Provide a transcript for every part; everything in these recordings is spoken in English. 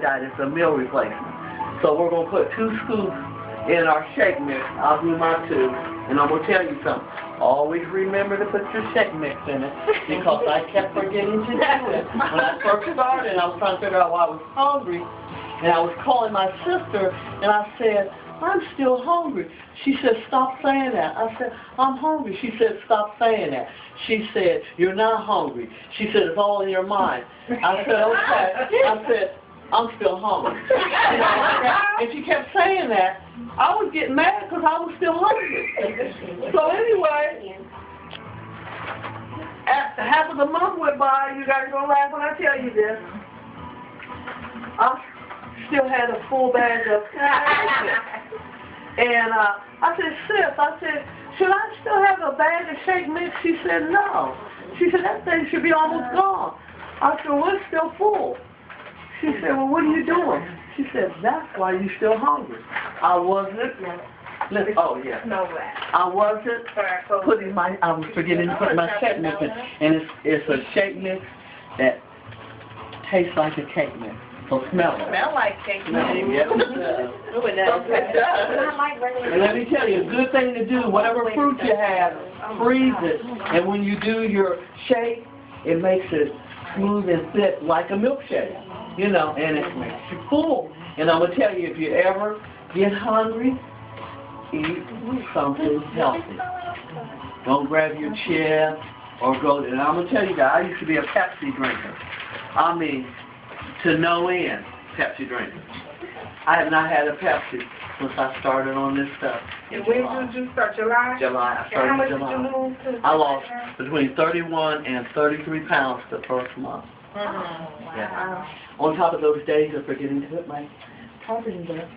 diet. It's a meal replacement. So we're going to put 2 scoops in our shake mix. I'll do my 2. And I'm going to tell you something. Always remember to put your shake mix in it, because I kept forgetting to do it. When I first started, I was trying to figure out why I was hungry. And I was calling my sister, and I said, I'm still hungry. She said, stop saying that. I said, I'm hungry. She said, stop saying that. She said, you're not hungry. She said, it's all in your mind. I said, okay. I said, I'm still hungry. You know, and she kept saying that. I was getting mad because I was still hungry. So anyway, after half of the month went by, you guys gonna laugh when I tell you this. I still had a full bag of and I said, sis, should I still have a bag of shake mix? She said, no. She said, that thing should be almost gone. I said, well, it's still full. She said, well, what are you doing? She said, that's why you're still hungry. I wasn't. Oh, yeah. No way. I wasn't putting my, I was forgetting to put my shake mix in. And it's a shake mix that tastes like a cake mix. So smell it. Smell like cake mix. Yes, it does. And let me tell you, a good thing to do, whatever fruit you have, freeze it. And when you do your shake, it makes it smooth and thick like a milkshake. You know, and it makes you full. And I'm going to tell you, if you ever get hungry, eat something healthy. Don't grab your chips or go to, and I'm going to tell you guys, I used to be a Pepsi drinker. I mean, to no end, Pepsi drinker. I have not had a Pepsi since I started on this stuff. And when did you start? July? July. I started and how much in July. did you lose to? I lost between 31 and 33 pounds the first month. Wow. On top of those days of forgetting to put my carpet in there,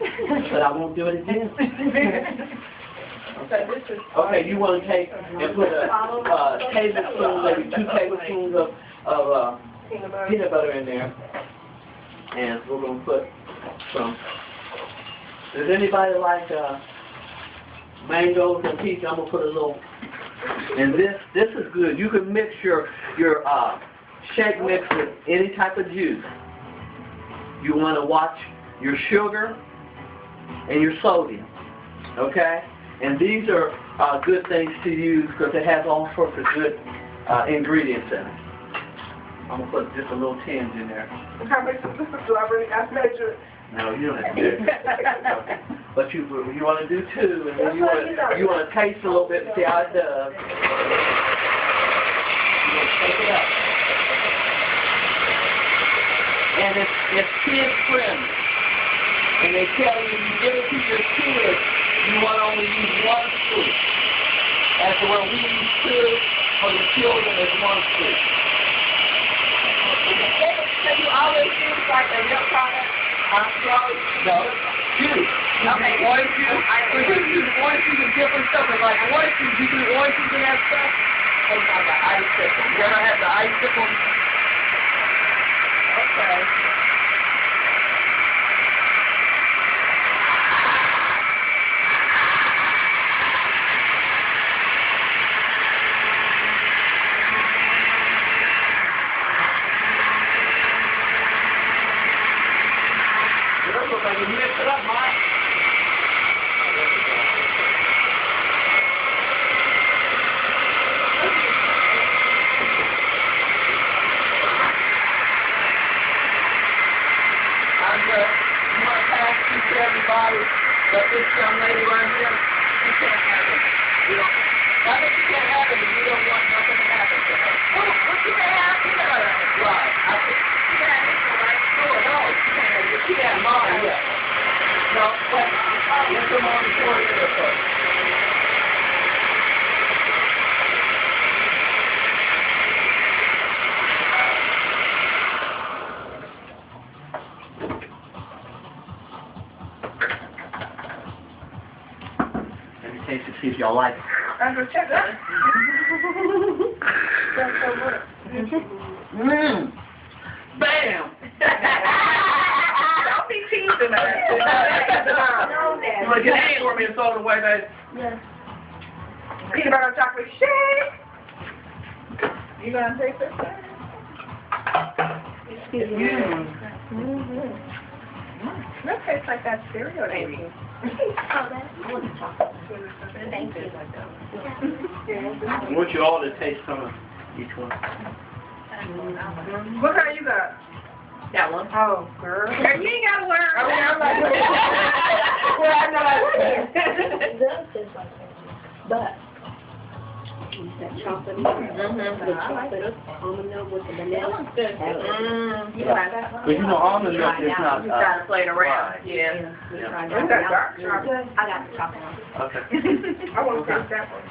but I won't do it again. Okay, you want to take and put a tablespoon, maybe 2 tablespoons of peanut butter in there, and we're going to put some. Does anybody like mangoes and peach? I'm going to put a little. And this is good. You can mix your shake mix with any type of juice. You want to watch your sugar and your sodium, okay? And these are good things to use because it has all sorts of good ingredients in it. I'm going to put just a little tinge in there. How much is this? Do I really have to measure it? No, you don't have to do it. Okay. But you want to do 2, and then you want to taste a little bit and see how it does. You want to take it up. And it's kid friendly. And they tell you, if you give it to your kids, you want to only use 1 scoop. As to where we use 2, for the children is 1 scoop. So you always use like a milk product? No, juice. Okay. Orange juice. Because you use orange juice and different stuff. It's like orange juice, you do orange juice and that stuff. Oh my God, ice pickle. You ever had the ice pickle? Okay. Look like you mixed it up, Mike. You want to pass this to everybody that this young lady right here, you can't have it. You know, not that you can't have it, but you don't want nothing to happen to her. Oh, what you can have? You know that. Right. I said, you can have this one, right? Oh, no, you can't have it. You can't have mine, yeah. No, but let's come on before you go first. Let me taste it, see if y'all like it. I'm going to check it. Mmm. Bam! Don't be teasing us. You want to get a hand for me and throw it away, babe? Yeah. Peanut butter chocolate shake. You going to taste this? Excuse me. Mm-hmm. like that cereal they eat. Thank you. I want you all to taste some of each one. What kind you got? That one. Oh, girl. You ain't got to worry. Oh, yeah, I'm like, well, I know I It does taste like that. But that chocolate, the chocolate almond milk with the banana. You like that one? But you know, almond milk is not. You gotta play it around. Yeah. Yeah. What's that dark chocolate? I got the chocolate one. Okay. I want to taste that one.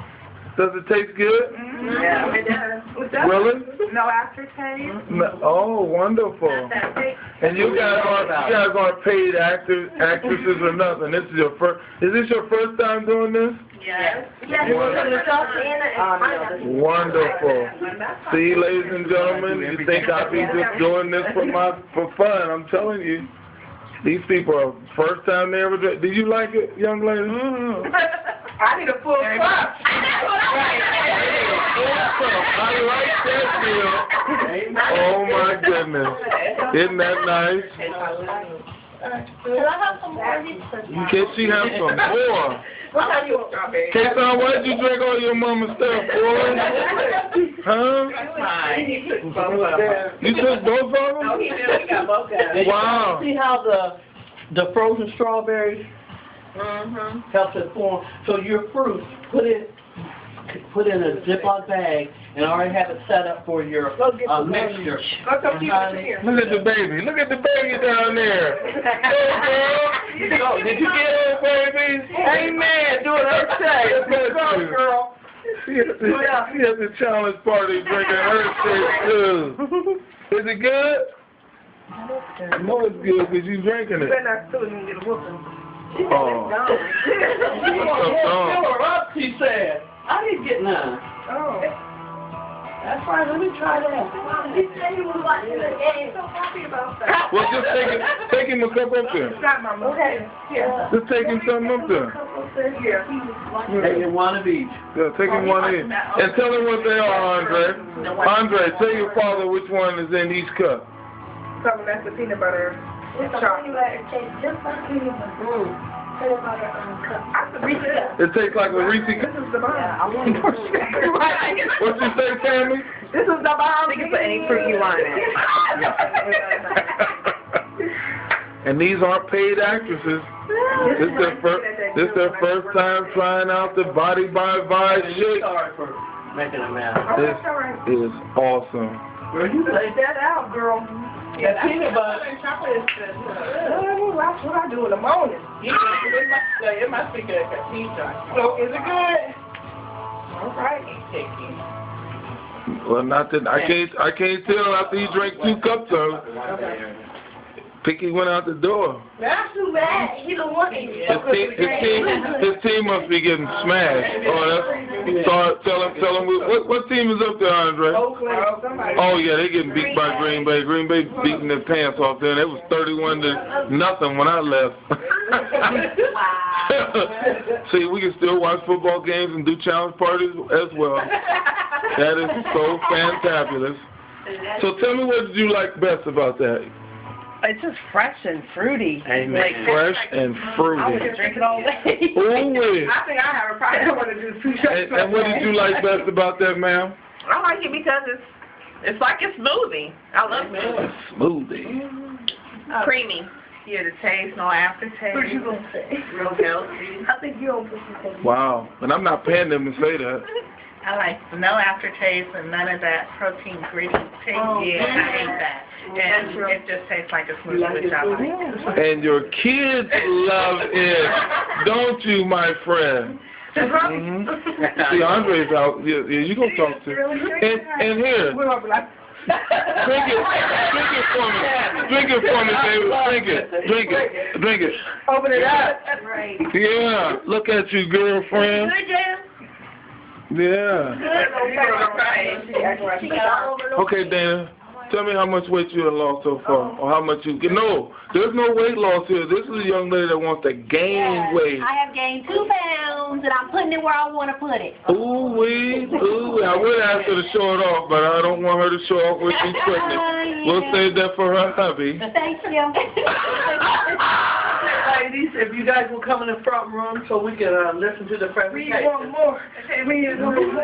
Does it taste good? Yeah, it does. What's that? Really? No aftertaste. Oh, wonderful. That's that And you guys aren't paid actresses or nothing. This is your first. Is this your first time doing this? Yes. Yes. Wonderful. See, ladies and gentlemen, you think I'd be just doing this for fun? I'm telling you, these people are first time they ever. Did you like it, young lady? I need a full cup. I like that deal. Oh my goodness. Isn't that nice? Can I have some more of these? Can she have some more? What kind you want, strawberry? K-Son, why did you drink all your mama's stuff, boy? Huh? You took both of them? No, he did. We got both of them. Wow. See how the frozen strawberries helps it form. So your fruit, put in a Ziploc bag and already have it set up for your mixture. Go come see what here. Look at the baby. Look at the baby down there. Hey, girl. Did you get her, baby? Amen. Doing her thing. Go, girl. She at the challenge party drinking her shit, too. Is it good? I know it's good because you're drinking it. You better not steal it and get a whooping. Oh. Fill her up, she said. I didn't get none. Oh. That's right, let me try that. He said he was watching the game. So happy about that. Well, just take him a cup up there. Got my mom. Okay. Yeah. Just take him something up there. Yeah. Take it one of each. Yeah, take him one in. And tell him what they are, Andre. Andre, tell your father which one is in each cup. Some of that's the peanut butter. It's a peanut butter taste just like peanut butter. Peanut butter cup. It tastes like a Reese This cup. is the bomb. Yeah, I want to. What you say, Tammy? This is the bomb. You can put any fruit you want in it. And these aren't paid actresses. This is their first time trying out the body by vibe shit. Sorry for making a mess. This is awesome. Girl, you Lay that out, girl. Yeah, peanut butter. Chocolate is good. That's what I do in the morning. It must be good. So, is it good? All right. Well, not that I can't tell after he drank 2 cups of it. Picky went out the door. That's too bad. He don't want it. His team must be getting smashed. Tell him. What team is up there, Andre? Oh yeah, they getting beat by Green Bay. Green Bay beating their pants off there. And it was 31-0 when I left. See, we can still watch football games and do challenge parties as well. That is so fantabulous. So tell me, what did you like best about that? It's just fresh and fruity. Amen. Like, Fresh and I fruity. would drink it all day. Ooh-wee. I think I have a problem. I want to do 2 shots. And what did you like best about that, ma'am? I like it because it's like a smoothie. I love it. Smoothie. Creamy. Yeah, the taste, no aftertaste. What you gonna say? Real healthy. I think you don't put some taste. Wow. And I'm not paying them to say that. I like no aftertaste and none of that protein gritty taste. Oh, Yeah, I hate that. And it just tastes like a smoothie, which I like. And your kids love it. Don't you, my friend? Mm-hmm. See, Andre's out. Yeah, you gonna talk to. And here. Drink it for me. Drink it for me, baby. Drink it. Open it up. Right. Yeah. Look at you, girlfriend. Yeah. Okay, Dana. Tell me how much weight you have lost so far, or how much you. No, there's no weight loss here. This is a young lady that wants to gain weight. I have gained 2 pounds, and I'm putting it where I want to put it. Ooh-wee. I would ask her to show it off, but I don't want her to show off when she's pregnant. We'll save that for her hubby. Thank you. you guys will come in the front room so we can listen to the presentation. We want more. We want more.